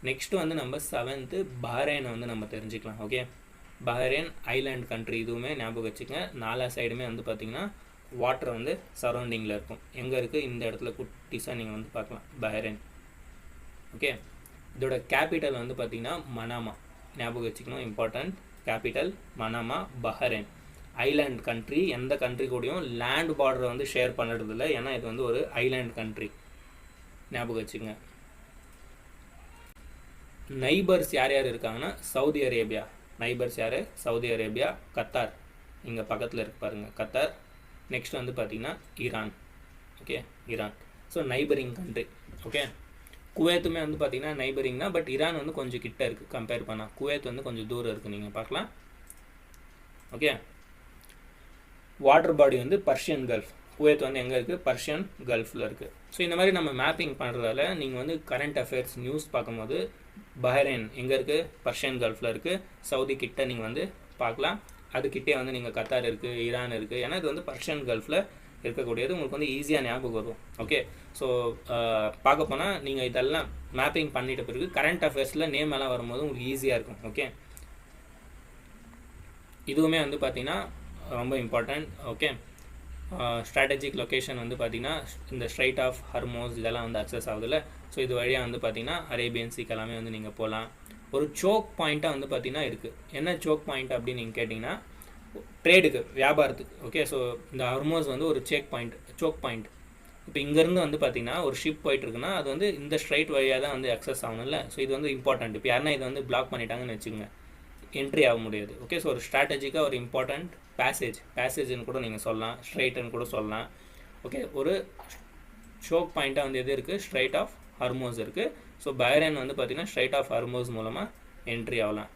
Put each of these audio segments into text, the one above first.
Next வந்து நம்ம 7th பஹ்ரைனை வந்து நம்ம தெரிஞ்சுக்கலாம். ஓகே, பஹ்ரைன் ஐலாண்ட் கண்ட்ரி, இதுவுமே ஞாபகம் வச்சுக்கங்க. 4 சைடுமே வந்து பார்த்திங்கன்னா வாட்டர் வந்து சரௌண்டிங்கில் இருக்கும். எங்கே இருக்குது? இந்த இடத்துல குட்டிஸாக நீங்கள் வந்து பார்க்கலாம் பஹ்ரைன். ஓகே, இதோட கேபிட்டல் வந்து பார்த்திங்கன்னா மனாமா, ஞாபகம் வச்சுக்கணும், important. Capital Manama, Bahrain island country. எந்த கண்ட்ரி கூடயும் லேண்ட் பார்டரை வந்து ஷேர் பண்ணுறது இல்லை, ஏன்னா இது வந்து ஒரு ஐலாண்ட் கண்ட்ரி, ஞாபகம் வச்சுக்கோங்க. நைபர்ஸ் யார் யார் இருக்காங்கன்னா சவுதி அரேபியா. நைபர்ஸ் யார்? சவுதி அரேபியா, கத்தார், இங்கே பக்கத்தில் இருக்கு பாருங்கள் கத்தார். நெக்ஸ்ட் வந்து பார்த்திங்கன்னா Iran. Okay, Iran. So neighbouring country. Okay, குவைத்துமே வந்து பார்த்திங்கன்னா நைபரிங் தான், பட் ஈரான் வந்து கொஞ்சம் கிட்ட இருக்குது கம்பேர் பண்ணால். குவைத் வந்து கொஞ்சம் தூரம் இருக்குது, நீங்கள் பார்க்கலாம். ஓகே, வாட்டர் பாடி வந்து பர்ஷியன் கல்ஃப். குவைத் வந்து எங்கே இருக்குது? பர்ஷியன் கல்ஃபில் இருக்குது. ஸோ இந்த மாதிரி நம்ம மேப்பிங் பண்ணுறதால நீங்கள் வந்து கரண்ட் அஃபேர்ஸ் நியூஸ் பார்க்கும்போது பஹ்ரைன் எங்கே இருக்குது? பர்ஷியன் கல்ஃபில் இருக்குது. சவுதி கிட்ட நீங்கள் வந்து பார்க்கலாம். அதுக்கிட்டே வந்து நீங்கள் கத்தார் இருக்குது, ஈரான் இருக்குது. ஏன்னா இது வந்து பர்ஷியன் கல்ஃபில் இருக்கக்கூடியது, உங்களுக்கு வந்து ஈஸியாக ஞாபகம் வரும். ஓகே, ஸோ பார்க்க போனால் நீங்கள் இதெல்லாம் மேப்பிங் பண்ணிட்ட பிறகு கரண்ட் அஃபேர்ஸில் நேம் எல்லாம் வரும்போது உங்களுக்கு ஈஸியாக இருக்கும். ஓகே, இதுவுமே வந்து பார்த்திங்கன்னா ரொம்ப இம்பார்ட்டண்ட். ஓகே, ஸ்ட்ராட்டஜிக் லொக்கேஷன் வந்து பார்த்திங்கன்னா இந்த ஸ்ட்ரைட் ஆஃப் ஹர்மோஸ் இதெல்லாம் வந்து அக்சஸ் ஆகுதுல்ல. ஸோ இது வழியாக வந்து பார்த்திங்கன்னா அரேபியன் சீக்கு எல்லாமே வந்து நீங்கள் போகலாம். ஒரு சோக் பாயிண்ட்டாக வந்து பார்த்திங்கன்னா இருக்குது. என்ன சோக் பாயிண்ட் அப்படின்னு நீங்கள் கேட்டிங்கன்னா ட்ரேடுக்கு, வியாபாரத்துக்கு. ஓகே, ஸோ இந்த ஹர்மோஸ் வந்து ஒரு சோக் பாயிண்ட். இப்போ இங்கேருந்து வந்து பார்த்திங்கன்னா ஒரு ஷிப் போயிட்டுருக்குன்னா அது வந்து இந்த ஸ்ட்ரைட் வழியாக தான் வந்து அக்சஸ் ஆகணும்ல. ஸோ இது வந்து இம்பார்ட்டண்ட். இப்போ யாருன்னா இது வந்து பிளாக் பண்ணிட்டாங்கன்னு வச்சுக்கோங்க, என்ட்ரி ஆக முடியாது. ஓகே, ஸோ ஒரு ஸ்ட்ராட்டஜிக்காக ஒரு இம்பார்ட்டண்ட் பேசேஜ்னு கூட நீங்கள் சொல்லலாம், ஸ்ட்ரைட்டுன்னு கூட சொல்லலாம். ஓகே, ஒரு ஷோக் பாயிண்ட்டாக வந்து எது இருக்குது? ஸ்ட்ரைட் ஆஃப் ஹர்மோஸ் இருக்குது. ஸோ பஹ்ரைன் வந்து பார்த்திங்கன்னா ஸ்ட்ரைட் ஆஃப் ஹர்மோஸ் மூலமாக என்ட்ரி ஆகலாம்.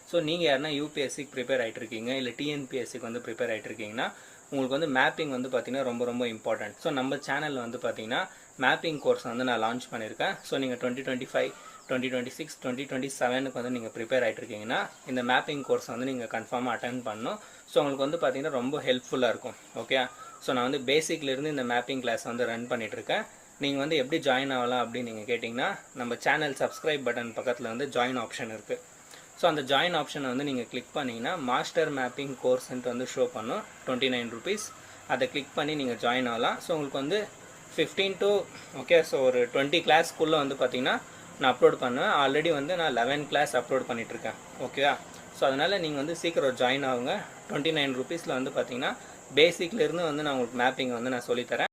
ஸோ நீங்கள் யாருன்னா யூபிஎஸ்சிக்கு ப்ரிப்பேர் ஆகிட்டு இருக்கீங்க, இல்லை டிஎன்பிஎஸ்சிக்கு வந்து ப்ரிப்பேர் ஆகிட்டு இருக்கீங்கன்னா உங்களுக்கு வந்து மேப்பிங் வந்து பார்த்திங்கன்னா ரொம்ப ரொம்ப இம்பார்ட்டன்ட். ஸோ நம்ம சேனலில் வந்து பார்த்திங்கன்னா மேப்பிங் கோர்ஸ் வந்து நான் லான்ச் பண்ணியிருக்கேன். ஸோ நீங்கள் 2025, 2026, 2027க்கு வந்து நீங்கள் ப்ரிப்பேர் ஆகிட்டு இருக்கீங்கன்னா இந்த மேப்பிங் கோர்ஸ் வந்து நீங்கள் கன்ஃபார்மாக அட்டென்ட் பண்ணணும். ஸோ உங்களுக்கு வந்து பார்த்திங்கன்னா ரொம்ப ஹெல்ப்ஃபுல்லாக இருக்கும். ஓகே, ஸோ நான் வந்து பேசிக்லேருந்து இந்த மேப்பிங் கிளாஸ் வந்து ரன் பண்ணிகிட்ருக்கேன். நீங்கள் வந்து எப்படி ஜாயின் ஆகலாம் அப்படின்னு நீங்கள் கேட்டிங்கன்னா நம்ம சேனல் சப்ஸ்கிரைப் பட்டன் பக்கத்தில் வந்து ஜாயின் ஆப்ஷன் இருக்குது. ஸோ அந்த ஜாயின் ஆப்ஷனை வந்து நீங்கள் கிளிக் பண்ணிங்கன்னா மாஸ்டர் மேப்பிங் கோர்ஸ்ன்ட்டு வந்து ஷோ பண்ணும், 29 rupees. அதை கிளிக் பண்ணி நீங்கள் ஜாயின் ஆகலாம். ஸோ உங்களுக்கு வந்து 15 to ஓகே, ஸோ ஒரு 20 கிளாஸ்க்குள்ளே வந்து பார்த்திங்கன்னா நான் அப்லோட் பண்ணுவேன். ஆல்ரெடி வந்து நான் 11 கிளாஸ் அப்லோட் பண்ணிகிட்ருக்கேன். ஓகேவா? ஸோ அதனால் நீங்கள் வந்து சீக்கிரம் ஜாயின் ஆகுங்க. 29 rupeesல வந்து பார்த்திங்கன்னா பேசிக்லேருந்து வந்து நான் உங்களுக்கு மேப்பிங் வந்து நான் சொல்லித்தரேன்.